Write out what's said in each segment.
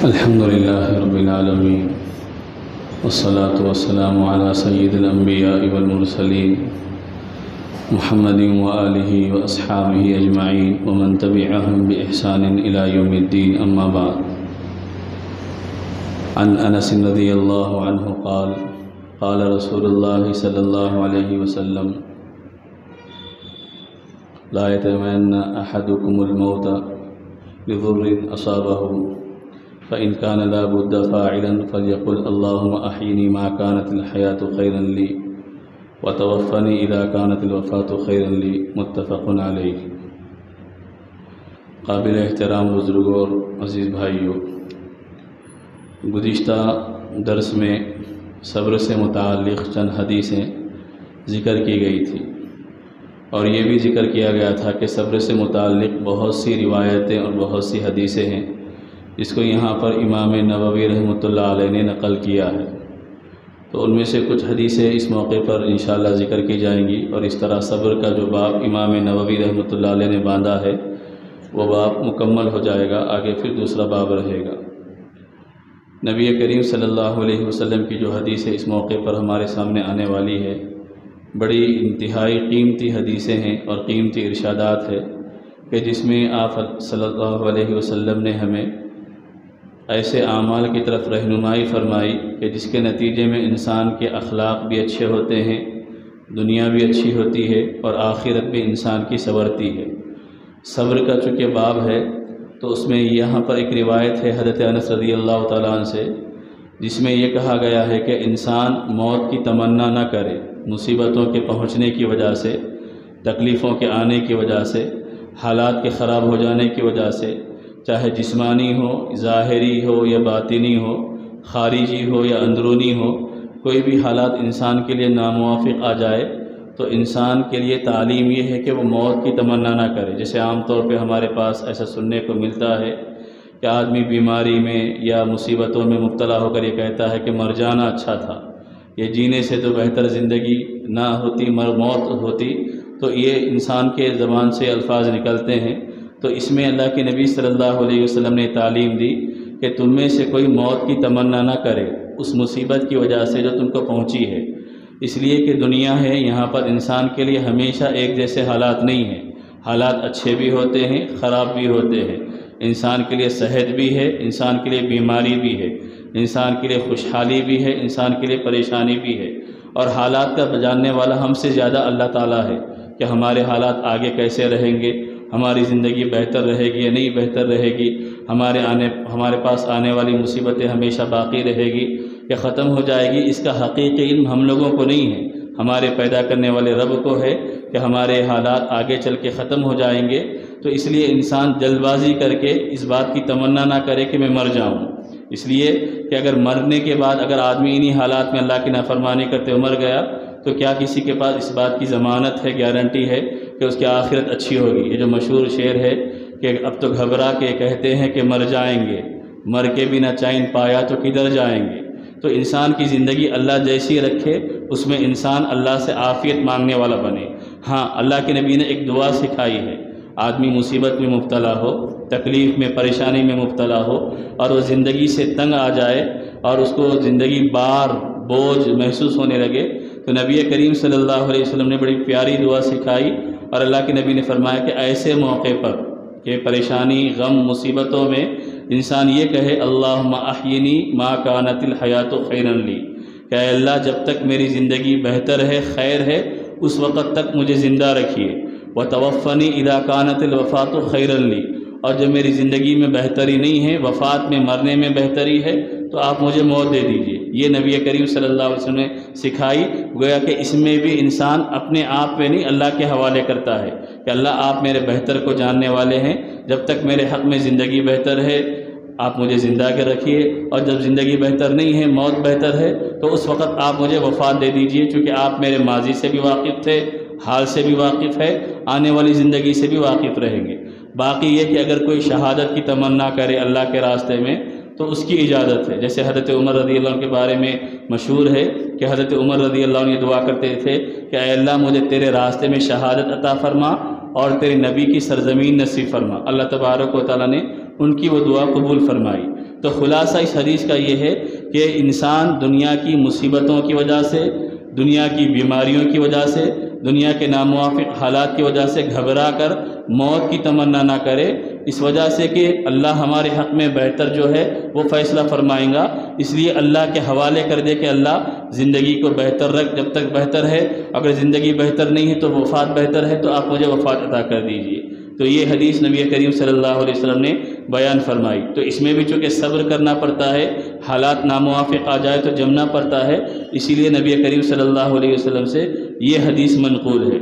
الحمد لله رب العالمين والصلاة والسلام على سيد الأنبياء والمرسلين محمد وآله وأصحابه أجمعين ومن تبعهم بإحسان إلى يوم الدين أما بعد عن أنس رضي الله عنه قال قال رسول الله صلى الله عليه وسلم لا يتمنى أحدكم الموت لضر أصابه فإن كان لا بد فاعلا فليقل اللهم أحيني ما كانت الحياة خيرا لي وتوفني إذا كانت الوفاة خيرا لي متفق علیہ۔ قابل احترام بزرگوں اور عزیز بھائیوں، گزشتہ درس میں صبر سے متعلق چند حدیثیں ذکر کی گئی تھی، اور یہ بھی ذکر کیا گیا تھا کہ صبر سے متعلق بہت سی روایتیں اور بہت سی حدیثیں ہیں جس کو یہاں پر امام نووی رحمۃ اللہ علیہ نے نقل کیا ہے، تو ان میں سے کچھ حدیثیں اس موقع پر انشاءاللہ ذکر کی جائیں گی، اور اس طرح صبر کا جو باب امام نووی رحمۃ اللہ علیہ نے باندھا ہے وہ باب مکمل ہو جائے گا، آگے پھر دوسرا باب رہے گا۔ نبی کریم صلی اللہ علیہ وسلم کی جو حدیثیں اس موقع پر ہمارے سامنے آنے والی ہے، بڑی انتہائی قیمتی حدیثیں ہیں اور قیمتی ارشادات ہے کہ جس میں آپ صلی اللہ علیہ وسلم نے ہمیں ایسے اعمال کی طرف رہنمائی فرمائی کہ جس کے نتیجے میں انسان کے اخلاق بھی اچھے ہوتے ہیں، دنیا بھی اچھی ہوتی ہے اور آخرت بھی انسان کی سنورتی ہے۔ صبر کا چونکہ باب ہے تو اس میں یہاں پر ایک روایت ہے حضرت انس رضی اللہ تعالیٰ عنہ سے، جس میں یہ کہا گیا ہے کہ انسان موت کی تمنا نہ کرے، مصیبتوں کے پہنچنے کی وجہ سے، تکلیفوں کے آنے کی وجہ سے، حالات کے خراب ہو جانے کی وجہ سے، چاہے جسمانی ہو، ظاہری ہو یا باطنی ہو، خارجی ہو یا اندرونی ہو، کوئی بھی حالات انسان کے لیے ناموافق آ جائے تو انسان کے لیے تعلیم یہ ہے کہ وہ موت کی تمنا نہ کرے۔ جیسے عام طور پہ ہمارے پاس ایسا سننے کو ملتا ہے کہ آدمی بیماری میں یا مصیبتوں میں مبتلا ہو کر یہ کہتا ہے کہ مر جانا اچھا تھا، یہ جینے سے تو بہتر زندگی نہ ہوتی، موت ہوتی، تو یہ انسان کے زبان سے الفاظ نکلتے ہیں۔ تو اس میں اللہ کے نبی صلی اللہ علیہ وسلم نے تعلیم دی کہ تم میں سے کوئی موت کی تمنا نہ کرے اس مصیبت کی وجہ سے جو تم کو پہنچی ہے، اس لیے کہ دنیا ہے، یہاں پر انسان کے لیے ہمیشہ ایک جیسے حالات نہیں ہیں، حالات اچھے بھی ہوتے ہیں، خراب بھی ہوتے ہیں، انسان کے لیے صحت بھی ہے، انسان کے لیے بیماری بھی ہے، انسان کے لیے خوشحالی بھی ہے، انسان کے لیے پریشانی بھی ہے، اور حالات کا جاننے والا ہم سے زیادہ اللہ تعالیٰ ہے کہ ہمارے حالات آگے کیسے رہیں گے، ہماری زندگی بہتر رہے گی یا نہیں بہتر رہے گی، ہمارے پاس آنے والی مصیبتیں ہمیشہ باقی رہے گی یا ختم ہو جائے گی، اس کا حقیقی علم ہم لوگوں کو نہیں ہے، ہمارے پیدا کرنے والے رب کو ہے کہ ہمارے حالات آگے چل کے ختم ہو جائیں گے۔ تو اس لیے انسان جلد بازی کر کے اس بات کی تمنا نہ کرے کہ میں مر جاؤں، اس لیے کہ اگر مرنے کے بعد اگر آدمی انہی حالات میں اللہ کی نافرمانی کرتے ہوئے مر گیا تو کیا کسی کے پاس اس بات کی ضمانت ہے، گارنٹی ہے کہ اس کی آخرت اچھی ہوگی؟ یہ جو مشہور شعر ہے کہ اب تو گھبرا کے کہتے ہیں کہ مر جائیں گے، مر کے بھی نہ چین پایا تو کدھر جائیں گے۔ تو انسان کی زندگی اللہ جیسی رکھے، اس میں انسان اللہ سے عافیت مانگنے والا بنے۔ ہاں، اللہ کے نبی نے ایک دعا سکھائی ہے، آدمی مصیبت میں مبتلا ہو، تکلیف میں، پریشانی میں مبتلا ہو اور وہ زندگی سے تنگ آ جائے اور اس کو زندگی بار بوجھ محسوس ہونے لگے تو نبی کریم صلی اللہ علیہ وسلم نے بڑی پیاری دعا سکھائی، اور اللہ کے نبی نے فرمایا کہ ایسے موقع پر کہ پریشانی، غم، مصیبتوں میں انسان یہ کہے اللہم احینی ما کانت الحیات خیرا لی، کہ اے اللہ جب تک میری زندگی بہتر ہے، خیر ہے، اس وقت تک مجھے زندہ رکھیے، وتوفنی اذا کانت الوفاۃ خیرا لی، اور جب میری زندگی میں بہتری نہیں ہے، وفات میں، مرنے میں بہتری ہے تو آپ مجھے موت دے دیجئے۔ یہ نبی کریم صلی اللہ علیہ وسلم نے سکھائی، گویا کہ اس میں بھی انسان اپنے آپ پہ نہیں اللہ کے حوالے کرتا ہے کہ اللہ آپ میرے بہتر کو جاننے والے ہیں، جب تک میرے حق میں زندگی بہتر ہے آپ مجھے زندہ کے رکھیے، اور جب زندگی بہتر نہیں ہے، موت بہتر ہے، تو اس وقت آپ مجھے وفات دے دیجئے، چونکہ آپ میرے ماضی سے بھی واقف تھے، حال سے بھی واقف ہے، آنے والی زندگی سے بھی واقف رہیں گے۔ باقی یہ کہ اگر کوئی شہادت کی تمنا کرے اللہ کے راستے میں تو اس کی اجازت ہے، جیسے حضرت عمر رضی اللہ عنہ کے بارے میں مشہور ہے کہ حضرت عمر رضی اللہ عنہ یہ دعا کرتے تھے کہ اے اللہ مجھے تیرے راستے میں شہادت عطا فرما اور تیرے نبی کی سرزمین نصیب فرما۔ اللہ تبارک و تعالیٰ نے ان کی وہ دعا قبول فرمائی۔ تو خلاصہ اس حدیث کا یہ ہے کہ انسان دنیا کی مصیبتوں کی وجہ سے، دنیا کی بیماریوں کی وجہ سے، دنیا کے ناموافق حالات کی وجہ سے گھبرا کر موت کی تمنا نہ کرے، اس وجہ سے کہ اللہ ہمارے حق میں بہتر جو ہے وہ فیصلہ فرمائیں گا، اس لیے اللہ کے حوالے کر دے کہ اللہ زندگی کو بہتر رکھ جب تک بہتر ہے، اگر زندگی بہتر نہیں ہے تو وفات بہتر ہے، تو آپ مجھے وفات عطا کر دیجئے۔ تو یہ حدیث نبی کریم صلی اللہ علیہ وسلم نے بیان فرمائی۔ تو اس میں بھی چونکہ صبر کرنا پڑتا ہے، حالات ناموافق آ جائے تو جمنا پڑتا ہے، اسی لیے نبی کریم صلی اللہ علیہ وسلم سے یہ حدیث منقول ہے۔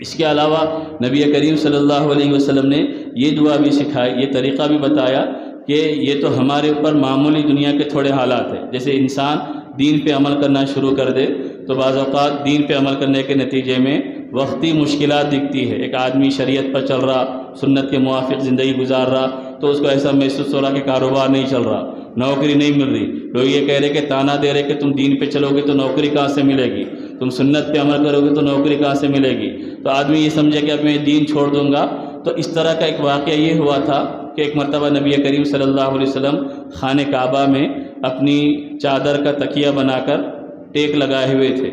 اس کے علاوہ نبی کریم صلی اللہ علیہ وسلم نے یہ دعا بھی سکھائی، یہ طریقہ بھی بتایا کہ یہ تو ہمارے اوپر معمولی دنیا کے تھوڑے حالات ہیں، جیسے انسان دین پہ عمل کرنا شروع کر دے تو بعض اوقات دین پہ عمل کرنے کے نتیجے میں وقتی مشکلات دکھتی ہے۔ ایک آدمی شریعت پر چل رہا، سنت کے موافق زندگی گزار رہا، تو اس کو ایسا محسوس ہو رہا کہ کاروبار نہیں چل رہا، نوکری نہیں مل رہی، لوگ یہ کہہ رہے کہ تانا دے رہے کہ تم دین پہ چلو گے تو نوکری کہاں سے ملے گی، تم سنت پہ عمل کرو گے تو نوکری کہاں سے ملے گی، تو آدمی یہ سمجھے کہ اب میں دین چھوڑ دوں گا۔ تو اس طرح کا ایک واقعہ یہ ہوا تھا کہ ایک مرتبہ نبی کریم صلی اللہ علیہ وسلم خانہ کعبہ میں اپنی چادر کا تکیہ بنا کر ٹیک لگائے ہوئے تھے۔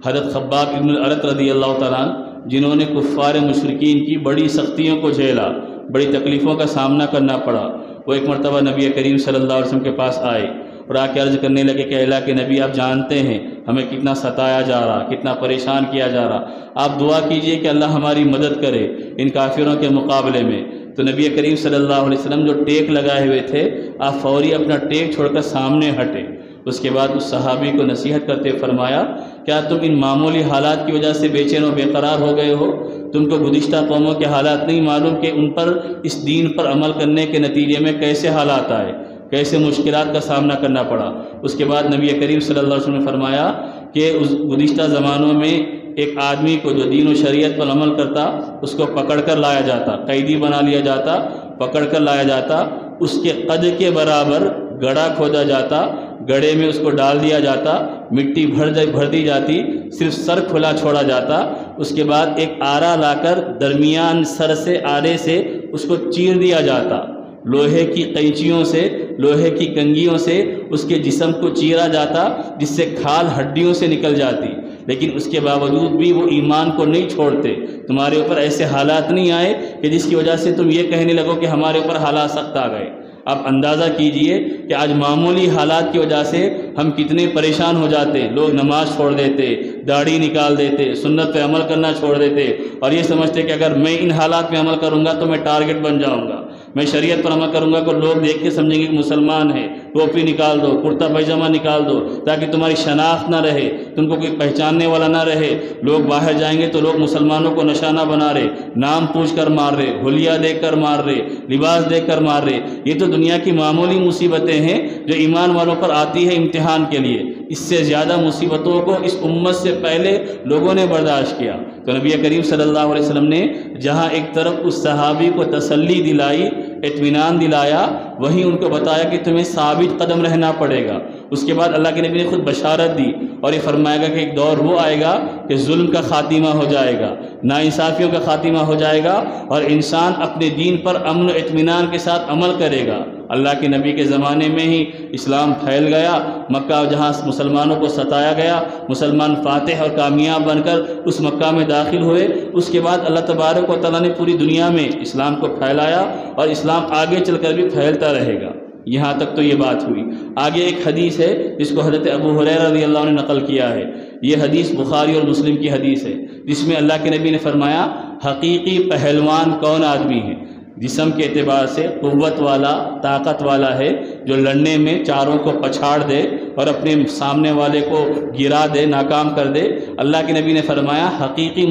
حضرت خباب ابن الارت رضی اللہ تعالیٰ عنہ، جنہوں نے کفار مشرکین کی بڑی سختیوں کو جھیلا، بڑی تکلیفوں کا سامنا کرنا پڑا، وہ ایک مرتبہ نبی کریم صلی اللہ علیہ وسلم کے پاس آئے اور آ کے عرض کرنے لگے کہ اللہ کے نبی، آپ جانتے ہیں ہمیں کتنا ستایا جا رہا، کتنا پریشان کیا جا رہا، آپ دعا کیجئے کہ اللہ ہماری مدد کرے ان کافروں کے مقابلے میں۔ تو نبی کریم صلی اللہ علیہ وسلم جو ٹیک لگائے ہوئے تھے، آپ فوری اپنا ٹیک چھوڑ کر سامنے ہٹے۔ اس کے بعد اس صحابی کو نصیحت کرتے فرمایا، کیا تم ان معمولی حالات کی وجہ سے بے چین و بے قرار ہو گئے ہو؟ تم کو گزشتہ قوموں کے حالات نہیں معلوم کہ ان پر اس دین پر عمل کرنے کے نتیجے میں کیسے حالات آئے، کیسے مشکلات کا سامنا کرنا پڑا۔ اس کے بعد نبی کریم صلی اللہ علیہ وسلم نے فرمایا کہ اس گزشتہ زمانوں میں ایک آدمی کو جو دین و شریعت پر عمل کرتا، اس کو پکڑ کر لایا جاتا، قیدی بنا لیا جاتا، پکڑ کر لایا جاتا، اس کے قد کے برابر گڑھا کھودا جاتا، گڑھے میں اس کو ڈال دیا جاتا، مٹی بھر دی جاتی، صرف سر کھلا چھوڑا جاتا، اس کے بعد ایک آرا لا کر درمیان سر سے آرے سے اس کو چیر دیا جاتا، لوہے کی قینچیوں سے، لوہے کی کنگھیوں سے اس کے جسم کو چیرا جاتا، جس سے کھال ہڈیوں سے نکل جاتی، لیکن اس کے باوجود بھی وہ ایمان کو نہیں چھوڑتے۔ تمہارے اوپر ایسے حالات نہیں آئے کہ جس کی وجہ سے تم یہ کہنے لگو کہ ہمارے اوپر حالات سخت آ گئے۔ آپ اندازہ کیجئے کہ آج معمولی حالات کی وجہ سے ہم کتنے پریشان ہو جاتے، لوگ نماز چھوڑ دیتے، داڑھی نکال دیتے، سنت پہ عمل کرنا چھوڑ دیتے، اور یہ سمجھتے کہ اگر میں ان حالات میں عمل کروں گا تو میں ٹارگٹ بن جاؤں گا، میں شریعت پر عمل کروں گا تو لوگ دیکھ کے سمجھیں گے کہ مسلمان ہے، ٹوپی نکال دو، کرتا پائجامہ نکال دو، تاکہ تمہاری شناخت نہ رہے، تم کو کوئی پہچاننے والا نہ رہے، لوگ باہر جائیں گے تو لوگ مسلمانوں کو نشانہ بنا رہے، نام پوچھ کر مار رہے، حلیہ دیکھ کر مار رہے، لباس دیکھ کر مار رہے۔ یہ تو دنیا کی معمولی مصیبتیں ہیں جو ایمان والوں پر آتی ہے امتحان کے لیے۔ اس سے زیادہ مصیبتوں کو اس امت سے پہلے لوگوں نے برداشت کیا۔ تو نبی کریم صلی اللہ علیہ وسلم نے جہاں ایک طرف اس صحابی کو تسلی دلائی، اطمینان دلایا، وہیں ان کو بتایا کہ تمہیں ثابت قدم رہنا پڑے گا۔ اس کے بعد اللہ کے نبی نے خود بشارت دی اور یہ فرمائے گا کہ ایک دور وہ آئے گا کہ ظلم کا خاتمہ ہو جائے گا، ناانصافیوں کا خاتمہ ہو جائے گا، اور انسان اپنے دین پر امن و اطمینان کے ساتھ عمل کرے گا۔ اللہ کے نبی کے زمانے میں ہی اسلام پھیل گیا، مکہ جہاں مسلمانوں کو ستایا گیا، مسلمان فاتح اور کامیاب بن کر اس مکہ میں داخل ہوئے۔ اس کے بعد اللہ تبارک و تعالیٰ نے پوری دنیا میں اسلام کو پھیلایا، اور اسلام آگے چل کر بھی پھیلتا رہے گا۔ یہاں تک تو یہ بات ہوئی۔ آگے ایک حدیث ہے جس کو حضرت ابو ہریرہ رضی اللہ عنہ نے نقل کیا ہے۔ یہ حدیث بخاری اور مسلم کی حدیث ہے، جس میں اللہ کے نبی نے فرمایا، حقیقی پہلوان کون آدمی ہے؟ جسم کے اعتبار سے قوت والا، طاقت والا ہے، جو لڑنے میں چاروں کو پچھاڑ دے اور اپنے سامنے والے کو گرا دے، ناکام کر دے۔ اللہ کے نبی نے فرمایا، حقیقی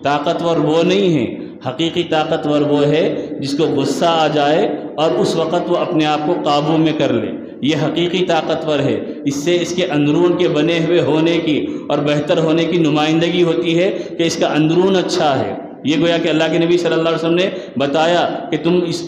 طاقتور وہ نہیں ہے، حقیقی طاقتور وہ ہے جس کو غصہ آ جائے اور اس وقت وہ اپنے آپ کو قابو میں کر لے، یہ حقیقی طاقتور ہے۔ اس سے اس کے اندرون کے بنے ہوئے ہونے کی اور بہتر ہونے کی نمائندگی ہوتی ہے کہ اس کا اندرون اچھا ہے۔ یہ گویا کہ اللہ کے نبی صلی اللہ علیہ وسلم نے بتایا کہ تم اس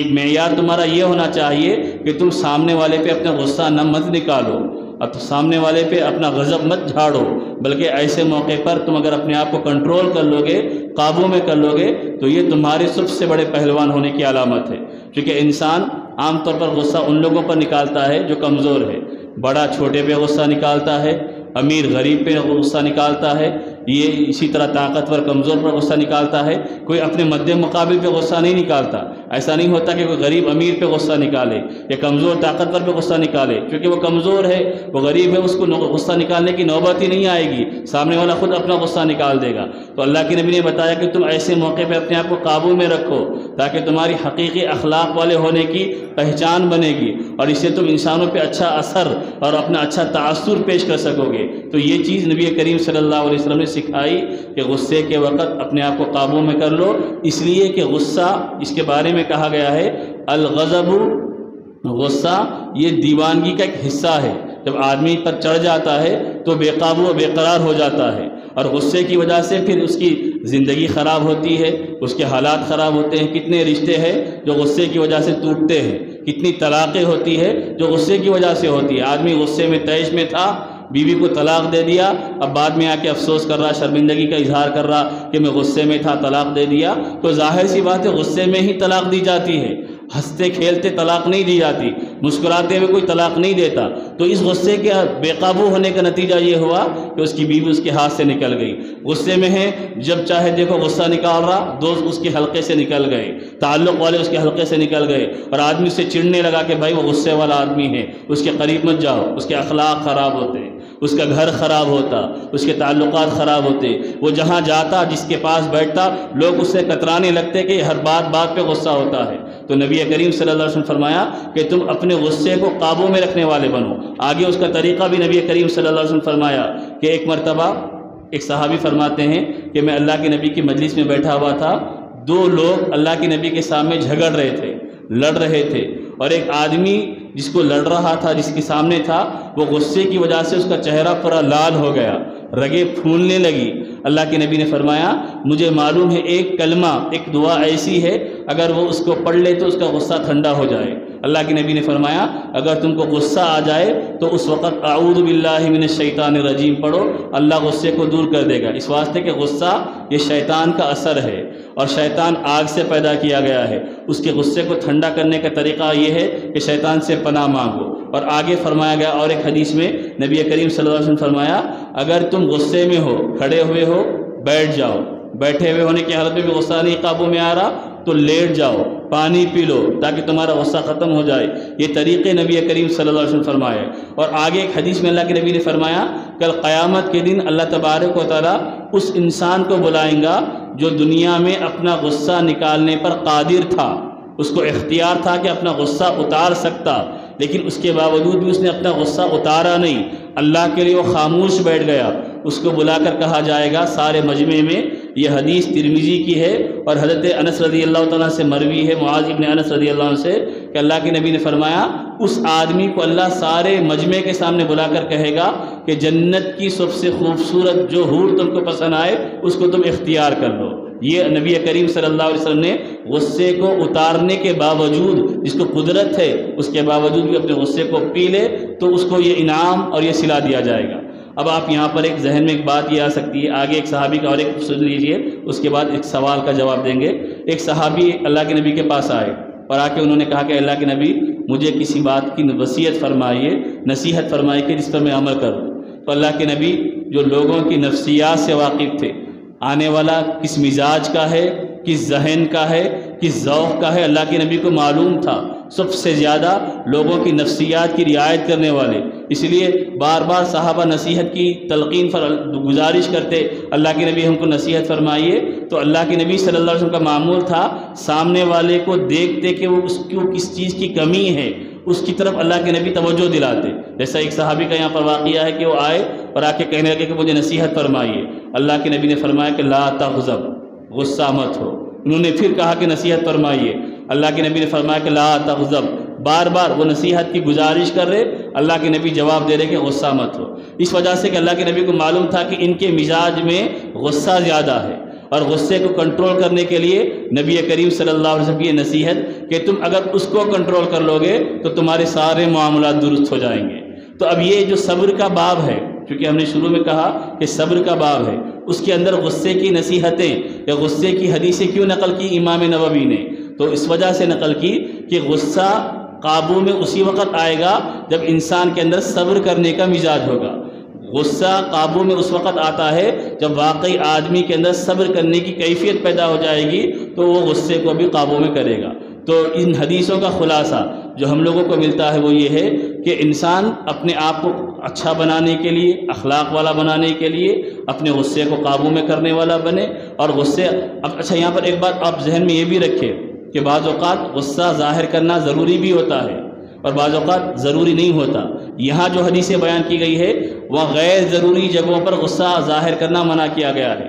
معیار تمہارا یہ ہونا چاہیے کہ تم سامنے والے پہ اپنا غصہ نہ مت نکالو، اور سامنے والے پہ اپنا غضب مت جھاڑو، بلکہ ایسے موقع پر تم اگر اپنے آپ کو کنٹرول کر لو گے، قابو میں کر لو گے، تو یہ تمہارے سب سے بڑے پہلوان ہونے کی علامت ہے۔ کیونکہ انسان عام طور پر غصہ ان لوگوں پر نکالتا ہے جو کمزور ہے، بڑا چھوٹے پہ غصہ نکالتا ہے، امیر غریب پہ غصہ نکالتا ہے، یہ اسی طرح طاقتور کمزور پر غصہ نکالتا ہے، کوئی اپنے مد مقابل پہ غصہ نہیں نکالتا۔ ایسا نہیں ہوتا کہ کوئی غریب امیر پہ غصہ نکالے یا کمزور طاقتور پہ غصہ نکالے، کیونکہ وہ کمزور ہے، وہ غریب ہے، اس کو غصہ نکالنے کی نوبت ہی نہیں آئے گی، سامنے والا خود اپنا غصہ نکال دے گا۔ تو اللہ کے نبی نے بتایا کہ تم ایسے موقع پہ اپنے آپ کو قابو میں رکھو تاکہ تمہاری حقیقی اخلاق والے ہونے کی پہچان بنے گی، اور اس سے تم انسانوں پہ اچھا اثر اور اپنا اچھا تاثر پیش کر سکو گے۔ تو یہ چیز نبی کریم صلی اللہ علیہ وسلم نے سکھائی کہ غصے کے وقت اپنے آپ کو قابو میں کر لو، اس لیے کہ غصہ، اس کے بارے میں کہا گیا ہے الغضب، غصہ یہ دیوانگی کا ایک حصہ ہے۔ جب آدمی پر چڑھ جاتا ہے تو بے قابو و بے قرار ہو جاتا ہے، اور غصے کی وجہ سے پھر اس کی زندگی خراب ہوتی ہے، اس کے حالات خراب ہوتے ہیں۔ کتنے رشتے ہیں جو غصے کی وجہ سے ٹوٹتے ہیں، کتنی طلاقیں ہوتی ہے جو غصے کی وجہ سے ہوتی ہے۔ آدمی غصے میں طیش میں تھا، بیوی کو طلاق دے دیا، اب بعد میں آ کے افسوس کر رہا، شرمندگی کا اظہار کر رہا کہ میں غصے میں تھا، طلاق دے دیا۔ تو ظاہر سی بات ہے غصے میں ہی طلاق دی جاتی ہے، ہنستے کھیلتے طلاق نہیں دی جاتی، مسکراتے ہوئے کوئی طلاق نہیں دیتا۔ تو اس غصے کے بے قابو ہونے کا نتیجہ یہ ہوا کہ اس کی بیوی اس کے ہاتھ سے نکل گئی۔ غصے میں ہے، جب چاہے دیکھو غصہ نکال رہا، دوست اس کے حلقے سے نکل گئے، تعلق والے اس کے حلقے سے نکل گئے، اور آدمی اسے چڑھنے لگا کہ بھائی وہ غصے والا آدمی ہے، اس کے قریب مت جاؤ، اس کے اخلاق خراب ہوتے ہیں، اس کا گھر خراب ہوتا، اس کے تعلقات خراب ہوتے، وہ جہاں جاتا، جس کے پاس بیٹھتا، لوگ اس سے کترانے لگتے کہ ہر بات پہ غصہ ہوتا ہے۔ تو نبی کریم صلی اللہ علیہ وسلم فرمایا کہ تم اپنے غصے کو قابو میں رکھنے والے بنو۔ آگے اس کا طریقہ بھی نبی کریم صلی اللہ علیہ وسلم فرمایا کہ ایک مرتبہ ایک صحابی فرماتے ہیں کہ میں اللہ کے نبی کی مجلس میں بیٹھا ہوا تھا، دو لوگ اللہ کے نبی کے سامنے جھگڑ رہے تھے، لڑ رہے تھے، اور ایک آدمی جس کو لڑ رہا تھا، جس کے سامنے تھا، وہ غصے کی وجہ سے اس کا چہرہ پورا لال ہو گیا، رگیں پھولنے لگی۔ اللہ کے نبی نے فرمایا مجھے معلوم ہے ایک کلمہ، ایک دعا ایسی ہے اگر وہ اس کو پڑھ لے تو اس کا غصہ ٹھنڈا ہو جائے۔ اللہ کے نبی نے فرمایا اگر تم کو غصہ آ جائے تو اس وقت اعوذ باللہ من الشیطان الرجیم پڑھو، اللہ غصے کو دور کر دے گا۔ اس واسطے کہ غصہ یہ شیطان کا اثر ہے، اور شیطان آگ سے پیدا کیا گیا ہے، اس کے غصے کو ٹھنڈا کرنے کا طریقہ یہ ہے کہ شیطان سے پناہ مانگو۔ اور آگے فرمایا گیا اور ایک حدیث میں نبی کریم صلی اللہ علیہ وسلم فرمایا اگر تم غصے میں ہو، کھڑے ہوئے ہو، بیٹھ جاؤ، بیٹھے ہوئے ہونے کی حالت میں بھی غصہ نہیں قابو میں آ رہا تو لیٹ جاؤ، پانی پی لو تاکہ تمہارا غصہ ختم ہو جائے۔ یہ طریقے نبی کریم صلی اللہ علیہ وسلم فرمائے۔ اور آگے ایک حدیث میں اللہ کے نبی نے فرمایا کل قیامت کے دن اللہ تبارک و تعالیٰ اس انسان کو بلائیں گا جو دنیا میں اپنا غصہ نکالنے پر قادر تھا، اس کو اختیار تھا کہ اپنا غصہ اتار سکتا، لیکن اس کے باوجود بھی اس نے اپنا غصہ اتارا نہیں، اللہ کے لیے وہ خاموش بیٹھ گیا۔ اس کو بلا کر کہا جائے گا سارے مجمع میں، یہ حدیث ترمذی کی ہے اور حضرت انس رضی اللہ تعالیٰ سے مروی ہے، معاذ ابن انس رضی اللہ عنہ سے، کہ اللہ کے نبی نے فرمایا اس آدمی کو اللہ سارے مجمع کے سامنے بلا کر کہے گا کہ جنت کی سب سے خوبصورت جو حور تم کو پسند آئے اس کو تم اختیار کر لو۔ یہ نبی کریم صلی اللہ علیہ وسلم نے غصے کو اتارنے کے باوجود، جس کو قدرت ہے اس کے باوجود بھی اپنے غصے کو پی لے تو اس کو یہ انعام اور یہ صلہ دیا جائے گا۔ اب آپ یہاں پر ایک ذہن میں ایک بات یہ آ سکتی ہے، آگے ایک صحابی کا اور ایک سن لیجئے، اس کے بعد ایک سوال کا جواب دیں گے۔ ایک صحابی اللہ کے نبی کے پاس آئے اور آ کے انہوں نے کہا کہ اللہ کے نبی مجھے کسی بات کی وصیت فرمائیے، نصیحت فرمائیے کہ جس پر میں عمل کروں۔ تو اللہ کے نبی جو لوگوں کی نفسیات سے واقف تھے، آنے والا کس مزاج کا ہے، کس ذہن کا ہے، کس ذوق کا ہے، اللہ کے نبی کو معلوم تھا، سب سے زیادہ لوگوں کی نفسیات کی رعایت کرنے والے، اس لیے بار بار صحابہ نصیحت کی تلقین گزارش کرتے اللہ کے نبی ہم کو نصیحت فرمائیے۔ تو اللہ کے نبی صلی اللہ علیہ وسلم کا معمول تھا سامنے والے کو دیکھتے کہ وہ اس کو کس چیز کی کمی ہے اس کی طرف اللہ کے نبی توجہ دلاتے۔ جیسا ایک صحابی کا یہاں پر واقعہ ہے کہ وہ آئے اور آ کے کہنے لگے کہ مجھے نصیحت فرمائیے۔ اللہ کے نبی نے فرمایا کہ لا تغضب، غصہ مت ہو۔ انہوں نے پھر کہا کہ نصیحت فرمائیے۔ اللہ کے نبی نے فرمایا کہ لا تغضب، بار بار وہ نصیحت کی گزارش کر رہے، اللہ کے نبی جواب دے رہے کہ غصہ مت ہو۔ اس وجہ سے کہ اللہ کے نبی کو معلوم تھا کہ ان کے مزاج میں غصہ زیادہ ہے، اور غصے کو کنٹرول کرنے کے لیے نبی کریم صلی اللہ علیہ وسلم کی یہ نصیحت کہ تم اگر اس کو کنٹرول کر لو گے تو تمہارے سارے معاملات درست ہو جائیں گے۔ تو اب یہ جو صبر کا باب ہے، کیونکہ ہم نے شروع میں کہا کہ صبر کا باب ہے، اس کے اندر غصے کی نصیحتیں یا غصے کی حدیثیں کیوں نقل کی امام نووی نے؟ تو اس وجہ سے نقل کی کہ غصہ قابو میں اسی وقت آئے گا جب انسان کے اندر صبر کرنے کا مزاج ہوگا۔ غصہ قابو میں اس وقت آتا ہے جب واقعی آدمی کے اندر صبر کرنے کی کیفیت پیدا ہو جائے گی تو وہ غصے کو بھی قابو میں کرے گا۔ تو ان حدیثوں کا خلاصہ جو ہم لوگوں کو ملتا ہے وہ یہ ہے کہ انسان اپنے آپ کو اچھا بنانے کے لیے، اخلاق والا بنانے کے لیے اپنے غصے کو قابو میں کرنے والا بنے۔ اور غصے اچھا یہاں پر ایک بات آپ ذہن میں یہ بھی رکھیں کہ بعض اوقات غصہ ظاہر کرنا ضروری بھی ہوتا ہے اور بعض اوقات ضروری نہیں ہوتا۔ یہاں جو حدیثیں بیان کی گئی ہے وہ غیر ضروری جگہوں پر غصہ ظاہر کرنا منع کیا گیا ہے۔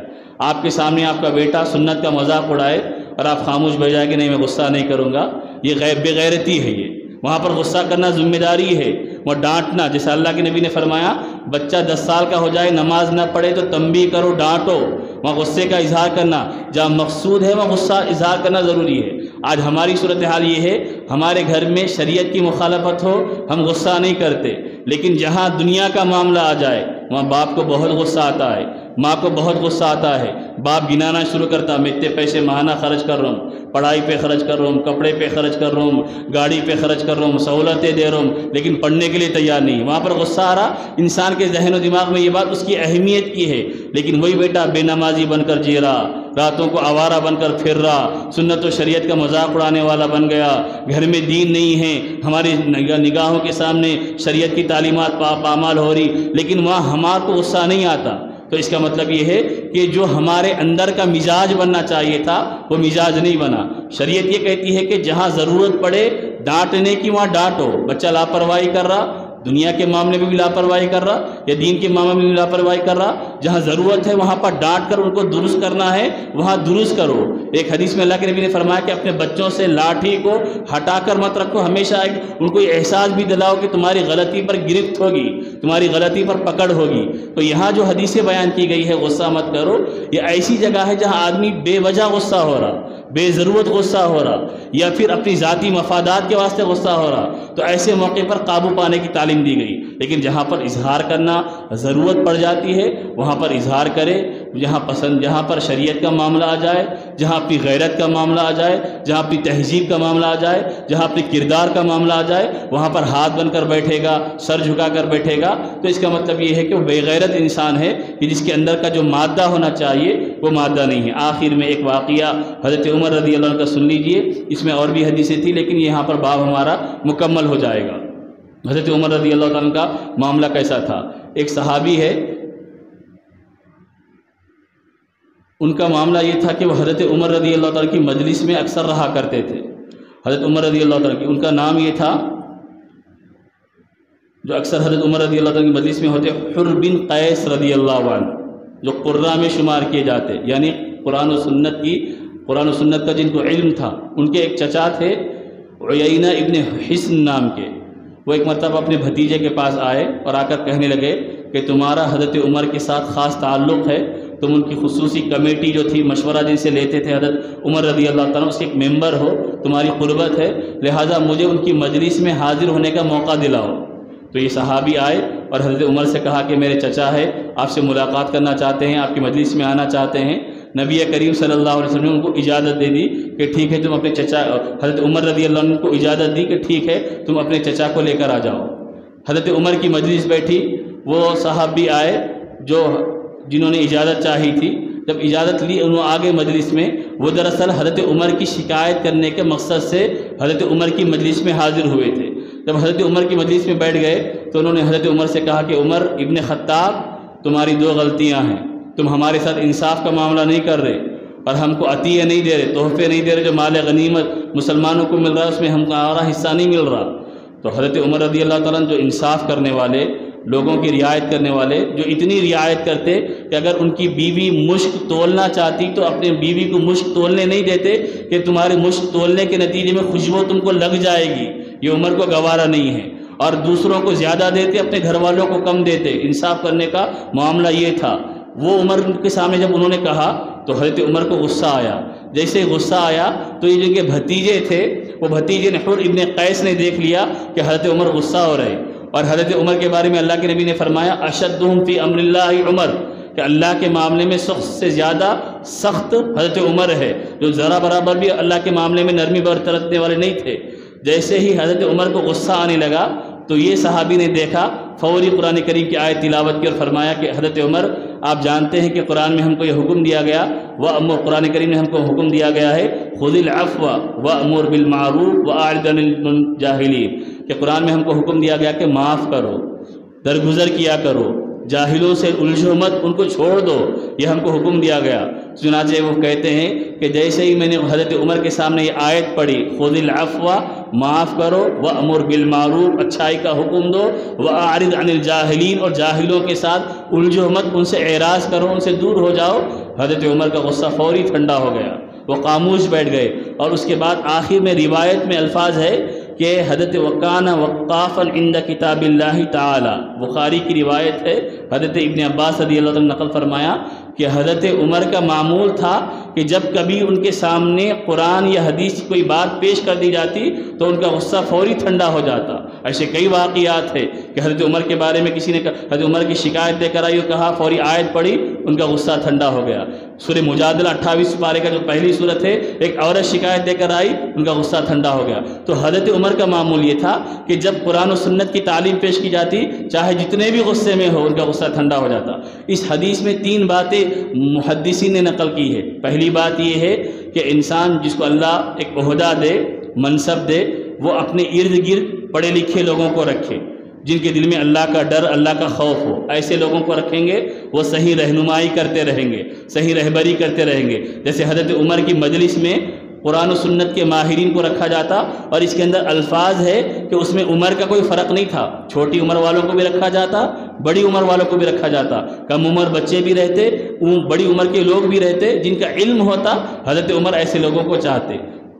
آپ کے سامنے آپ کا بیٹا سنت کا مذاق اڑائے اور آپ خاموش بیٹھ جائیں کہ نہیں میں غصہ نہیں کروں گا، یہ بے غیرتی ہے۔ یہ وہاں پر غصہ کرنا ذمہ داری ہے، وہ ڈانٹنا، جیسے اللہ کے نبی نے فرمایا بچہ 10 سال کا ہو جائے نماز نہ پڑھے تو تنبیہ کرو، ڈانٹو، وہاں غصے کا اظہار کرنا جہاں مقصود ہے وہاں غصہ اظہار کرنا ضروری ہے۔ آج ہماری صورتحال یہ ہے ہمارے گھر میں شریعت کی مخالفت ہو ہم غصہ نہیں کرتے، لیکن جہاں دنیا کا معاملہ آ جائے وہاں باپ کو بہت غصہ آتا ہے، ماں کو بہت غصہ آتا ہے، باپ گنانا شروع کرتا میں اتنے پیسے ماہانہ خرچ کر رہا ہوں، پڑھائی پہ خرچ کر رہا ہوں، کپڑے پہ خرچ کر رہا ہوں، گاڑی پہ خرچ کر رہا ہوں، سہولتیں دے رہا ہوں، لیکن پڑھنے کے لیے تیار نہیں۔ وہاں پر غصہ آ رہا، انسان کے ذہن و دماغ میں یہ بات اس کی اہمیت کی ہے، لیکن وہی بیٹا بے نمازی بن کر جی رہا، راتوں کو آوارہ بن کر پھر رہا، سنت و شریعت کا مذاق اڑانے والا بن گیا، گھر میں دین نہیں ہے، ہماری نگاہوں کے سامنے شریعت کی تعلیمات پامال ہو رہی، لیکن وہاں ہمارے کو غصہ نہیں آتا۔ تو اس کا مطلب یہ ہے کہ جو ہمارے اندر کا مزاج بننا چاہیے تھا وہ مزاج نہیں بنا۔ شریعت یہ کہتی ہے کہ جہاں ضرورت پڑے ڈانٹنے کی وہاں ڈانٹو۔ بچہ لاپرواہی کر رہا، دنیا کے معاملے میں بھی لاپرواہی کر رہا یا دین کے معاملے میں بھی لاپرواہی کر رہا، جہاں ضرورت ہے وہاں پر ڈانٹ کر ان کو درست کرنا ہے وہاں درست کرو۔ ایک حدیث میں اللہ کے نبی نے فرمایا کہ اپنے بچوں سے لاٹھی کو ہٹا کر مت رکھو، ہمیشہ ان کو یہ احساس بھی دلاؤ کہ تمہاری غلطی پر گرفت ہوگی، تمہاری غلطی پر پکڑ ہوگی۔ تو یہاں جو حدیثیں بیان کی گئی ہے غصہ مت کرو، یہ ایسی جگہ ہے جہاں آدمی بے وجہ غصہ ہو رہا، بے ضرورت غصہ ہو رہا، یا پھر اپنی ذاتی مفادات کے واسطے غصہ ہو رہا، تو ایسے موقع پر قابو پانے کی تعلیم دی گئی۔ لیکن جہاں پر اظہار کرنا ضرورت پڑ جاتی ہے وہاں پر اظہار کرے، جہاں پر شریعت کا معاملہ آ جائے، جہاں اپنی غیرت کا معاملہ آ جائے، جہاں اپنی تہذیب کا معاملہ آ جائے، جہاں اپنے کردار کا معاملہ آ جائے، وہاں پر ہاتھ بن کر بیٹھے گا، سر جھکا کر بیٹھے گا، تو اس کا مطلب یہ ہے کہ وہ بے غیرت انسان ہے کہ جس کے اندر کا جو مادہ ہونا چاہیے وہ مادہ نہیں ہے۔ آخر میں ایک واقعہ حضرت عمر رضی اللہ عنہ کا سن لیجئے، اس میں اور بھی حدیثیں تھیں لیکن یہاں پر باب ہمارا مکمل ہو جائے گا۔ حضرت عمر رضی اللہ عنہ کا معاملہ کیسا تھا؟ ایک صحابی ہے، ان کا معاملہ یہ تھا کہ وہ حضرت عمر رضی اللہ عنہ کی مجلس میں اکثر رہا کرتے تھے۔ حضرت عمر رضی اللہ عنہ کی ان کا نام یہ تھا جو اکثر حضرت عمر رضی اللہ عنہ کی مجلس میں ہوتے، حر بن قیس رضی اللہ عنہ، جو قراء میں شمار کیے جاتے، یعنی قرآن و سنت کا جن کو علم تھا۔ ان کے ایک چچا تھے عیینہ ابن حصن نام کے، وہ ایک مرتبہ اپنے بھتیجے کے پاس آئے اور آ کر کہنے لگے کہ تمہارا حضرت عمر کے ساتھ خاص تعلق ہے، تم ان کی خصوصی کمیٹی جو تھی مشورہ جن سے لیتے تھے حضرت عمر رضی اللہ تعالیٰ اس کے ایک ممبر ہو، تمہاری قربت ہے، لہٰذا مجھے ان کی مجلس میں حاضر ہونے کا موقع دلاؤ۔ تو یہ صحابی آئے اور حضرت عمر سے کہا کہ میرے چچا ہے، آپ سے ملاقات کرنا چاہتے ہیں، آپ کی مجلس میں آنا چاہتے ہیں۔ نبی کریم صلی اللہ علیہ وسلم نے ان کو اجازت دے دی کہ ٹھیک ہے تم اپنے چچا، حضرت عمر رضی اللہ عنہ کو اجازت دی کہ ٹھیک ہے تم اپنے چچا کو لے کر آ جاؤ۔ حضرت عمر کی مجلس بیٹھی، وہ صحابی آئے جنہوں نے اجازت چاہی تھی، جب اجازت لی انہوں آگے مجلس میں، وہ دراصل حضرت عمر کی شکایت کرنے کے مقصد سے حضرت عمر کی مجلس میں حاضر ہوئے تھے۔ جب حضرت عمر کی مجلس میں بیٹھ گئے تو انہوں نے حضرت عمر سے کہا کہ عمر ابن خطاب، تمہاری 2 غلطیاں ہیں، تم ہمارے ساتھ انصاف کا معاملہ نہیں کر رہے اور ہم کو عطیہ نہیں دے رہے، تحفے نہیں دے رہے، جو مال غنیمت مسلمانوں کو مل رہا ہے اس میں ہم کو ہمارا حصہ نہیں مل رہا۔ تو حضرت عمر رضی اللہ تعالیٰ جو انصاف کرنے والے، لوگوں کی رعایت کرنے والے، جو اتنی رعایت کرتے کہ اگر ان کی بیوی مشک تولنا چاہتی تو اپنے بیوی کو مشک تولنے نہیں دیتے کہ تمہارے مشک تولنے کے نتیجے میں خوشبو تم کو لگ جائے گی، یہ عمر کو گوارا نہیں ہے، اور دوسروں کو زیادہ دیتے اپنے گھر والوں کو کم دیتے۔ انصاف کرنے کا معاملہ یہ تھا۔ وہ عمر کے سامنے جب انہوں نے کہا تو حضرت عمر کو غصہ آیا۔ جیسے غصہ آیا تو یہ جن کے بھتیجے تھے، وہ بھتیجے نے حر ابن قیس نے دیکھ لیا کہ حضرت عمر غصہ ہو رہے، اور حضرت عمر کے بارے میں اللہ کے نبی نے فرمایا اشدہم فی امر اللہ عمر، کہ اللہ کے معاملے میں سخت سے زیادہ سخت حضرت عمر ہے، جو ذرا برابر بھی اللہ کے معاملے میں نرمی برتنے والے نہیں تھے۔ جیسے ہی حضرت عمر کو غصہ آنے لگا تو یہ صحابی نے دیکھا، فوری قرآن کریم کی آیت تلاوت کی اور فرمایا کہ حضرت عمر آپ جانتے ہیں کہ قرآن میں ہم کو یہ حکم دیا گیا، قرآن کریم نے ہم کو حکم دیا گیا ہے خذ العفو وأمر بالمعروف وأعرض عن الجاہلین، کہ قرآن میں ہم کو حکم دیا گیا کہ معاف کرو، درگزر کیا کرو، جاہلوں سے الجھو مت، ان کو چھوڑ دو، یہ ہم کو حکم دیا گیا۔ چنانچہ وہ کہتے ہیں کہ جیسے ہی میں نے حضرت عمر کے سامنے یہ آیت پڑھی خذ العفو، معاف کرو، وأمر بالمعروف، اچھائی کا حکم دو، وأعرض عن الجاہلین، اور جاہلوں کے ساتھ الجھو مت، ان سے اعراض کرو، ان سے دور ہو جاؤ، حضرت عمر کا غصہ فوری ٹھنڈا ہو گیا، وہ خاموش بیٹھ گئے۔ اور اس کے بعد آخر میں روایت میں الفاظ ہے کہ حضرت وکان وقافا عند کتاب اللہ تعالی، بخاری کی روایت ہے، حضرت ابن عباس رضی اللہ عنہ نے نقل فرمایا کہ حضرت عمر کا معمول تھا کہ جب کبھی ان کے سامنے قرآن یا حدیث کی کوئی بات پیش کر دی جاتی تو ان کا غصہ فوری ٹھنڈا ہو جاتا۔ ایسے کئی واقعات ہیں کہ حضرت عمر کے بارے میں کسی نے حضرت عمر کی شکایت لے کر آئی اور کہا، فوری آیت پڑھی، ان کا غصہ ٹھنڈا ہو گیا۔ سورہ مجادلہ 28 پارے کا جو پہلی صورت ہے، ایک عورت شکایت لے کر آئی، ان کا غصہ ٹھنڈا ہو گیا۔ تو حضرت عمر کا معمول یہ تھا کہ جب قرآن و سنت کی تعلیم پیش کی جاتی، چاہے جتنے بھی غصے میں ہو، ان کا غصہ ٹھنڈا ہو جاتا۔ اس حدیث میں 3 باتیں محدثین نے نقل کی ہے۔ پہلی بات یہ ہے کہ انسان جس کو اللہ ایک عہدہ دے، منصب دے، وہ اپنے ارد گرد پڑھے لکھے لوگوں کو رکھے، جن کے دل میں اللہ کا ڈر، اللہ کا خوف ہو۔ ایسے لوگوں کو رکھیں گے، وہ صحیح رہنمائی کرتے رہیں گے، صحیح رہبری کرتے رہیں گے۔ جیسے حضرت عمر کی مجلس میں قرآن و سنت کے ماہرین کو رکھا جاتا، اور اس کے اندر الفاظ ہے کہ اس میں عمر کا کوئی فرق نہیں تھا، چھوٹی عمر والوں کو بھی رکھا جاتا، بڑی عمر والوں کو بھی رکھا جاتا، کم عمر بچے بھی رہتے، بڑی عمر کے لوگ بھی رہتے، جن کا علم ہوتا، حضرت عمر ایسے لوگوں کو چاہتے۔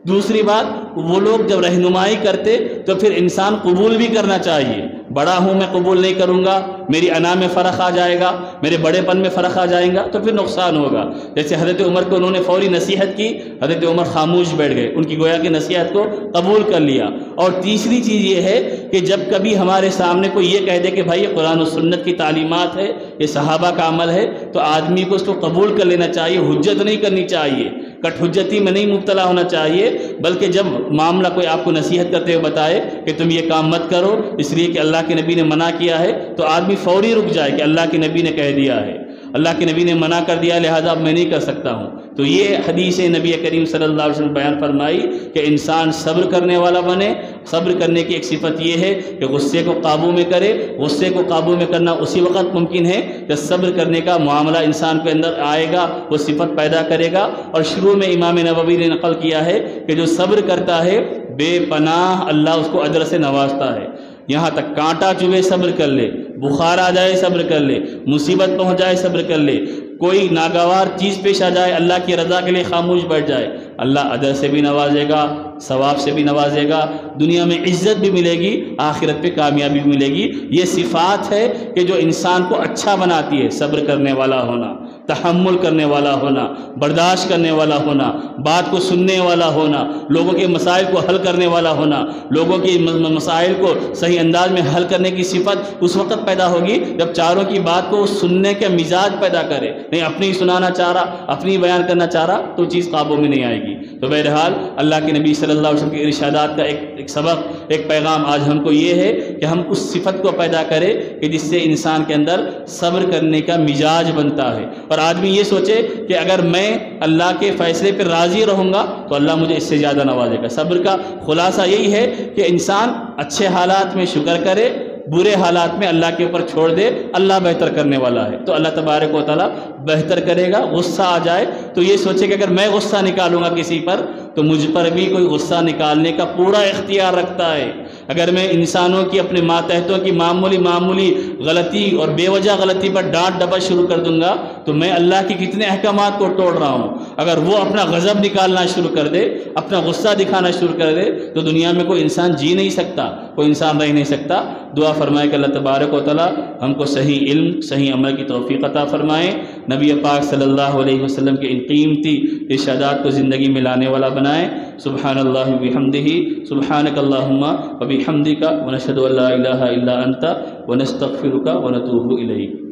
دوسری بات، وہ لوگ جب رہنمائی کرتے تو پھر انسان قبول بھی کرنا چاہیے۔ بڑا ہوں میں قبول نہیں کروں گا، میری انا میں فرق آ جائے گا، میرے بڑے پن میں فرق آ جائے گا تو پھر نقصان ہوگا۔ جیسے حضرت عمر کو انہوں نے فوری نصیحت کی، حضرت عمر خاموش بیٹھ گئے، ان کی گویا کی نصیحت کو قبول کر لیا۔ اور تیسری چیز یہ ہے کہ جب کبھی ہمارے سامنے کوئی یہ کہہ دے کہ بھائی یہ قرآن و سنت کی تعلیمات ہے، یہ صحابہ کا عمل ہے، تو آدمی کو اس کو قبول کر لینا چاہیے، حجت نہیں کرنی چاہیے، کٹ حجتی میں نہیں مبتلا ہونا چاہیے، بلکہ جب معاملہ کوئی آپ کو نصیحت کرتے ہوئے بتائے کہ تم یہ کام مت کرو اس لیے کہ اللہ کے نبی نے منع کیا ہے، تو آدمی فوری رک جائے کہ اللہ کے نبی نے کہہ دیا ہے، اللہ کے نبی نے منع کر دیا، لہذا اب میں نہیں کر سکتا ہوں۔ تو یہ حدیث نبی کریم صلی اللہ علیہ وسلم بیان فرمائی کہ انسان صبر کرنے والا بنے۔ صبر کرنے کی ایک صفت یہ ہے کہ غصے کو قابو میں کرے۔ غصے کو قابو میں کرنا اسی وقت ممکن ہے کہ صبر کرنے کا معاملہ انسان کے اندر آئے گا، وہ صفت پیدا کرے گا۔ اور شروع میں امام نووی نے نقل کیا ہے کہ جو صبر کرتا ہے بے پناہ اللہ اس کو اجر سے نوازتا ہے۔ یہاں تک کانٹا چبھے صبر کر لے، بخار آ جائے صبر کر لے، مصیبت پہنچ جائے صبر کر لے، کوئی ناگوار چیز پیش آ جائے اللہ کی رضا کے لیے خاموش بیٹھ جائے، اللہ اجر سے بھی نوازے گا، ثواب سے بھی نوازے گا، دنیا میں عزت بھی ملے گی، آخرت پہ کامیابی بھی ملے گی۔ یہ صفات ہے کہ جو انسان کو اچھا بناتی ہے، صبر کرنے والا ہونا، تحمل کرنے والا ہونا، برداشت کرنے والا ہونا، بات کو سننے والا ہونا، لوگوں کے مسائل کو حل کرنے والا ہونا۔ لوگوں کے مسائل کو صحیح انداز میں حل کرنے کی صفت اس وقت پیدا ہوگی جب چاروں کی بات کو سننے کا مزاج پیدا کرے، نہیں اپنی سنانا چاہ رہا، اپنی بیان کرنا چاہ رہا تو چیز قابو میں نہیں آئے گی۔ تو بہرحال اللہ کے نبی صلی اللہ علیہ وسلم کے ارشادات کا ایک سبق، ایک پیغام آج ہم کو یہ ہے کہ ہم اس صفت کو پیدا کریں کہ جس سے انسان کے اندر صبر کرنے کا مزاج بنتا ہے، اور آدمی یہ سوچے کہ اگر میں اللہ کے فیصلے پر راضی رہوں گا تو اللہ مجھے اس سے زیادہ نوازے گا۔ صبر کا خلاصہ یہی ہے کہ انسان اچھے حالات میں شکر کرے، برے حالات میں اللہ کے اوپر چھوڑ دے، اللہ بہتر کرنے والا ہے تو اللہ تبارک و تعالیٰ بہتر کرے گا۔ غصہ آ جائے تو یہ سوچے کہ اگر میں غصہ نکالوں گا کسی پر تو مجھ پر بھی کوئی غصہ نکالنے کا پورا اختیار رکھتا ہے۔ اگر میں انسانوں کی، اپنے ماتحتوں کی معمولی غلطی اور بے وجہ غلطی پر ڈانٹ ڈپٹ شروع کر دوں گا تو میں اللہ کے کتنے احکامات کو توڑ رہا ہوں۔ اگر وہ اپنا غضب نکالنا شروع کر دے، اپنا غصہ دکھانا شروع کر دے تو دنیا میں کوئی انسان جی نہیں سکتا، کوئی انسان رہ نہیں سکتا۔ دعا فرمائے کہ اللہ تبارک و تعالیٰ ہم کو صحیح علم، صحیح عمل کی توفیق عطا فرمائے، نبی پاک صلی اللہ علیہ وسلم کے ان قیمتی ارشادات کو زندگی میں لانے والا بنائے۔ سبحان اللہ وبحمدہ، سبحانک اللہم وبحمدک، ونشہد ان لا الہ الا انت ونستغفرک ونتوب الیک۔